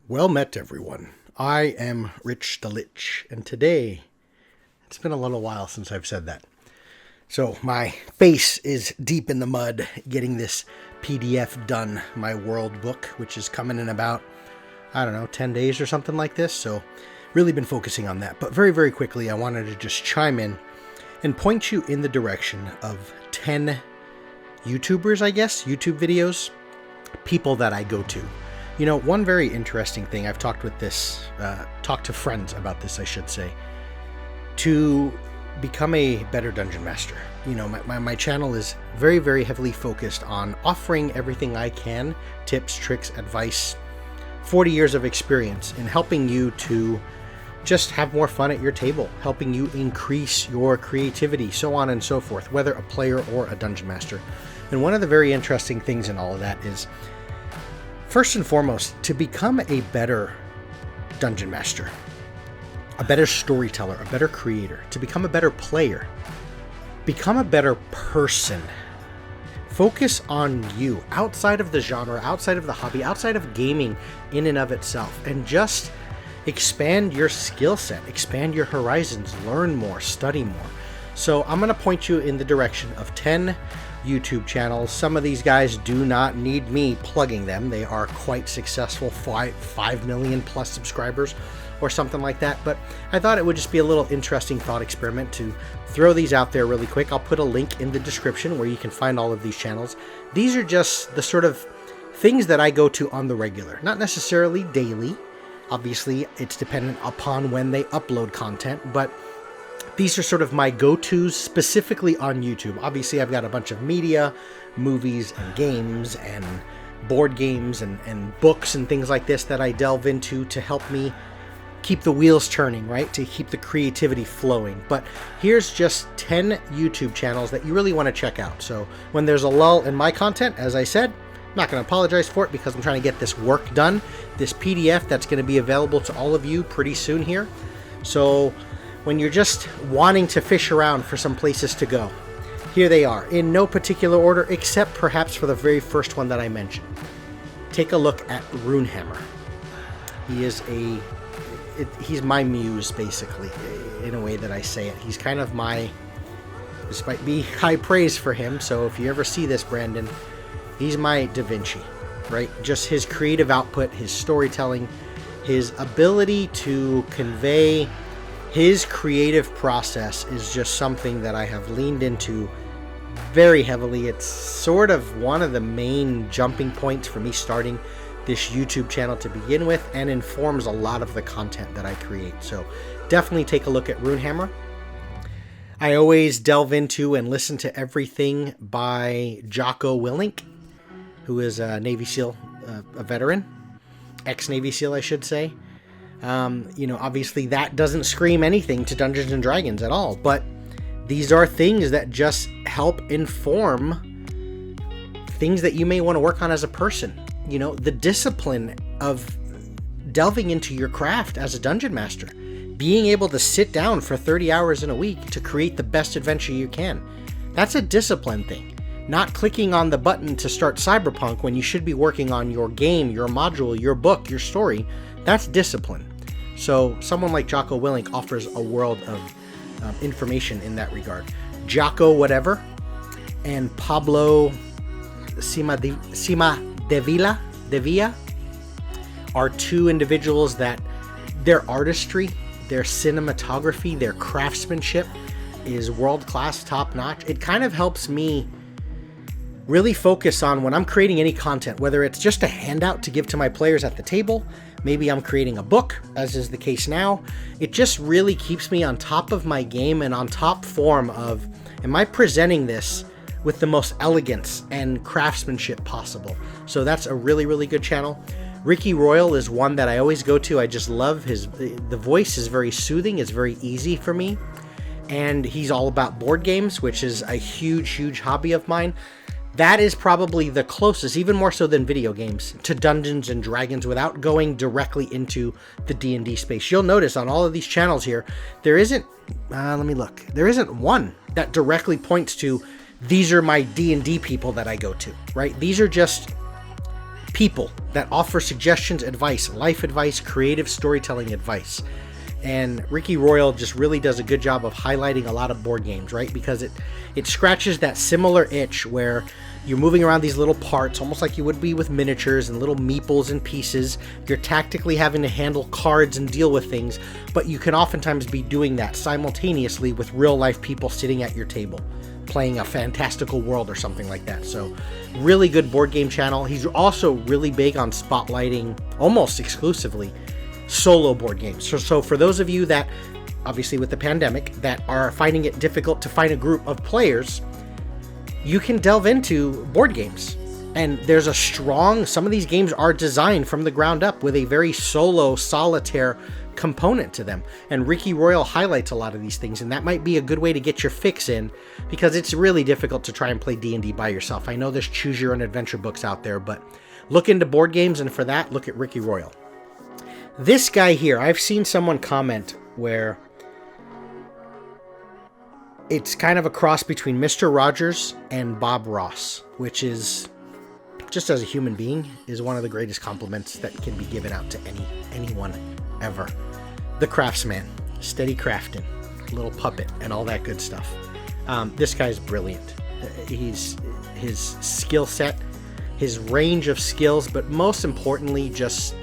Well met, everyone. I am Rich the Lich, and today, it's been a little while since I've said that. So my face is deep in the mud getting this PDF done, my world book, which is coming in about, 10 days or something like this. So really been focusing on that. But very, very quickly, I wanted to just chime in and point you in the direction of 10 YouTubers, I guess, YouTube videos, people that I go to. You know, one very interesting thing, I've talked to friends about this, I should say, to become a better dungeon master. You know, my channel is very, very heavily focused on offering everything I can, tips, tricks, advice, 40 years of experience in helping you to just have more fun at your table, helping you increase your creativity, so on and so forth, whether a player or a dungeon master. And one of the very interesting things in all of that is, first and foremost, to become a better dungeon master, a better storyteller, a better creator, to become a better player, become a better person. Focus on you, outside of the genre, outside of the hobby, outside of gaming in and of itself, and just expand your skill set, expand your horizons, learn more, study more. So I'm going to point you in the direction of 10 YouTube channels. Some of these guys do not need me plugging them. They are quite successful, 5 million plus subscribers or something like that. But I thought it would just be a little interesting thought experiment to throw these out there really quick. I'll put a link in the description where you can find all of these channels. These are just the sort of things that I go to on the regular, not necessarily daily. Obviously, it's dependent upon when they upload content, but these are sort of my go-tos specifically on YouTube. Obviously, I've got a bunch of media, movies, and games, and board games, and books, and things like this that I delve into to help me keep the wheels turning, right? To keep the creativity flowing. But here's just 10 YouTube channels that you really want to check out. So when there's a lull in my content, as I said, I'm not going to apologize for it because I'm trying to get this work done. This PDF that's going to be available to all of you pretty soon here. So when you're just wanting to fish around for some places to go, here they are, in no particular order, except perhaps for the very first one that I mentioned. Take a look at Runehammer. He's my muse, basically, in a way that I say it. He's kind of this might be high praise for him, so if you ever see this, Brandon, he's my Da Vinci, right? Just his creative output, his storytelling, his ability to convey his creative process is just something that I have leaned into very heavily. It's sort of one of the main jumping points for me starting this YouTube channel to begin with, and informs a lot of the content that I create. So definitely take a look at Runehammer. I always delve into and listen to everything by Jocko Whatever, who is a Navy SEAL, a veteran, ex-Navy SEAL, I should say. Obviously that doesn't scream anything to Dungeons and Dragons at all, but these are things that just help inform things that you may want to work on as a person. You know, the discipline of delving into your craft as a dungeon master, being able to sit down for 30 hours in a week to create the best adventure you can. That's a discipline thing. Not clicking on the button to start Cyberpunk when you should be working on your game, your module, your book, your story. That's discipline. So someone like Giaco Whatever offers a world of information in that regard. Giaco Whatever and Pablo Cimadevila are two individuals that their artistry, their cinematography, their craftsmanship is world-class, top-notch. It kind of helps me really focus on when I'm creating any content, whether it's just a handout to give to my players at the table, maybe I'm creating a book, as is the case now. It just really keeps me on top of my game and on top form of, am I presenting this with the most elegance and craftsmanship possible? So that's a really, really good channel. Ricky Royal is one that I always go to. I just love the voice is very soothing. It's very easy for me. And he's all about board games, which is a huge, huge hobby of mine. That is probably the closest, even more so than video games, to Dungeons and Dragons without going directly into the D&D space. You'll notice on all of these channels here, there isn't, there isn't one that directly points to, these are my D&D people that I go to, right? These are just people that offer suggestions, advice, life advice, creative storytelling advice. And Ricky Royal just really does a good job of highlighting a lot of board games, right? Because it scratches that similar itch where you're moving around these little parts, almost like you would be with miniatures and little meeples and pieces. You're tactically having to handle cards and deal with things, but you can oftentimes be doing that simultaneously with real life people sitting at your table, playing a fantastical world or something like that. So really good board game channel. He's also really big on spotlighting, almost exclusively, solo board games. So for those of you that, obviously with the pandemic, that are finding it difficult to find a group of players, you can delve into board games. And there's some of these games are designed from the ground up with a very solo, solitaire component to them. And Ricky Royal highlights a lot of these things, and that might be a good way to get your fix in, because it's really difficult to try and play D&D by yourself. I know there's choose your own adventure books out there, but look into board games, and for that, look at Ricky Royal. This guy here, I've seen someone comment where it's kind of a cross between Mr. Rogers and Bob Ross, which is, just as a human being, is one of the greatest compliments that can be given out to anyone ever. The Craftsman, steady crafting, little puppet, and all that good stuff. This guy's brilliant. His skill set, his range of skills, but most importantly, just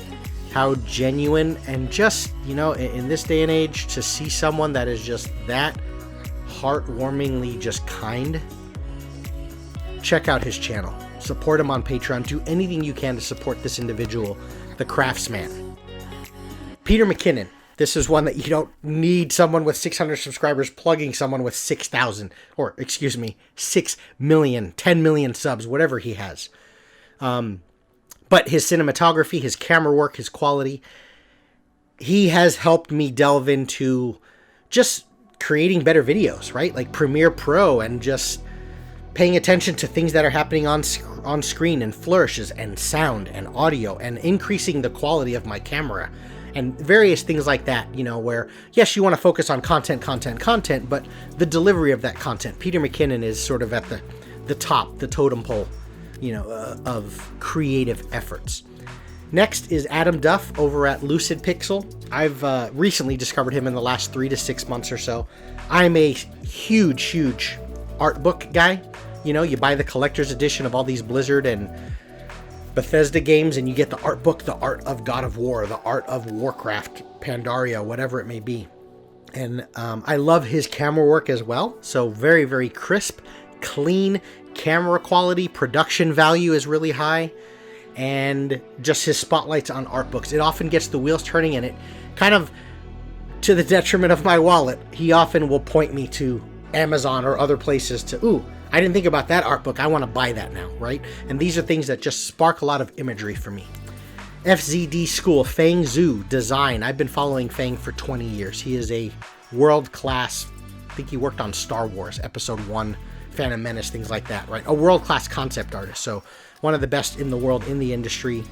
how genuine, and just, in this day and age, to see someone that is just that heartwarmingly just kind. Check out his channel. Support him on Patreon. Do anything you can to support this individual, the Craftsman. Peter Mckinnon. This is one that you don't need someone with 600 subscribers plugging someone with 6,000, or 6 million, 10 million subs, whatever he has. But his cinematography, his camera work, his quality, he has helped me delve into just creating better videos, right? Like Premiere Pro, and just paying attention to things that are happening on screen, and flourishes and sound and audio, and increasing the quality of my camera and various things like that, where, yes, you want to focus on content, but the delivery of that content. Peter Mckinnon is sort of at the top, the totem pole, of creative efforts. Next is Adam Duff over at Lucid Pixel. I've recently discovered him in the last 3 to 6 months or so. I'm a huge art book guy. You buy the collector's edition of all these Blizzard and Bethesda games, and you get the art book, the Art of God of War, the Art of Warcraft, Pandaria, whatever it may be. And I love his camera work as well. So very, very crisp, clean camera quality. Production value is really high. And just his spotlights on art books. It often gets the wheels turning, and it kind of, to the detriment of my wallet, he often will point me to Amazon or other places to, ooh, I didn't think about that art book. I want to buy that now, right? And these are things that just spark a lot of imagery for me. FZD School, Fang Zhu Design. I've been following Fang for 20 years. He is a world-class, I think he worked on Star Wars, Episode 1, Phantom Menace, things like that, right? A world-class concept artist. So one of the best in the world in the industry.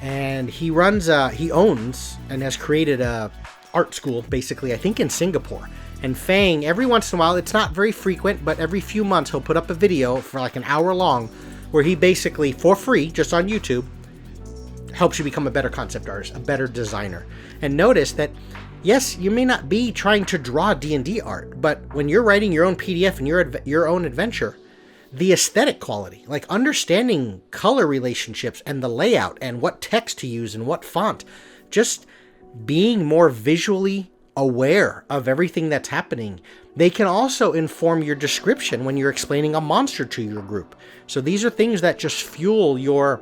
And he owns and has created a art school, basically, I think in Singapore. And Fang, every once in a while, it's not very frequent, but every few months he'll put up a video for like an hour long where he basically, for free, just on YouTube, helps you become a better concept artist, a better designer. And notice that, yes, you may not be trying to draw D&D art, but when you're writing your own PDF and your own adventure, the aesthetic quality, like understanding color relationships and the layout and what text to use and what font, just being more visually aware of everything that's happening. They can also inform your description when you're explaining a monster to your group. So these are things that just fuel your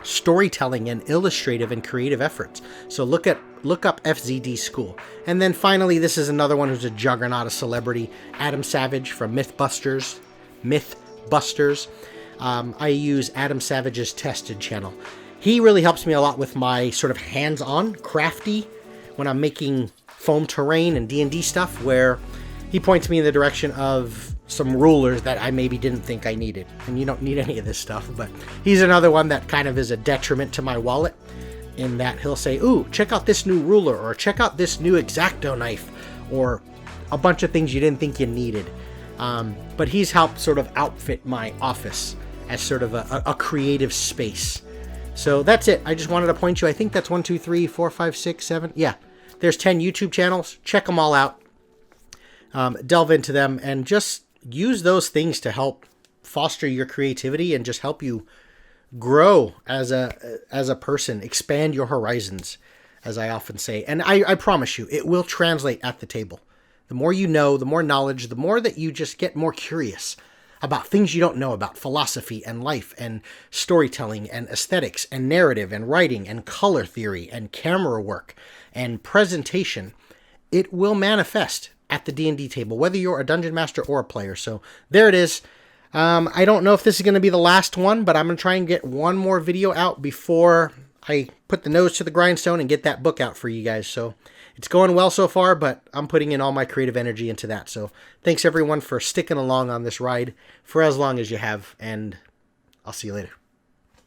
storytelling and illustrative and creative efforts. So look up FZD School. And then finally, this is another one who's a juggernaut, a celebrity, Adam Savage from Mythbusters. I use Adam Savage's Tested channel. He really helps me a lot with my sort of hands-on, crafty, when I'm making foam terrain and D&D stuff, where he points me in the direction of some rulers that I maybe didn't think I needed. And you don't need any of this stuff, but he's another one that kind of is a detriment to my wallet, in that he'll say, ooh, check out this new ruler, or check out this new X-Acto knife, or a bunch of things you didn't think you needed. But he's helped sort of outfit my office as sort of a creative space So that's it. I just wanted to point you. I think that's 1, 2, 3, 4, 5, 6, 7. Yeah, there's 10 YouTube channels. Check them all out. Delve into them and just use those things to help foster your creativity and just help you grow as a person, expand your horizons, as I often say. And I promise you, it will translate at the table. The more you know, the more knowledge, the more that you just get more curious about things you don't know about, philosophy and life and storytelling and aesthetics and narrative and writing and color theory and camera work and presentation. It will manifest at the D&D table, whether you're a dungeon master or a player. So there it is. I don't know if this is going to be the last one, but I'm going to try and get one more video out before I put the nose to the grindstone and get that book out for you guys. So it's going well so far, but I'm putting in all my creative energy into that. So thanks everyone for sticking along on this ride for as long as you have, and I'll see you later.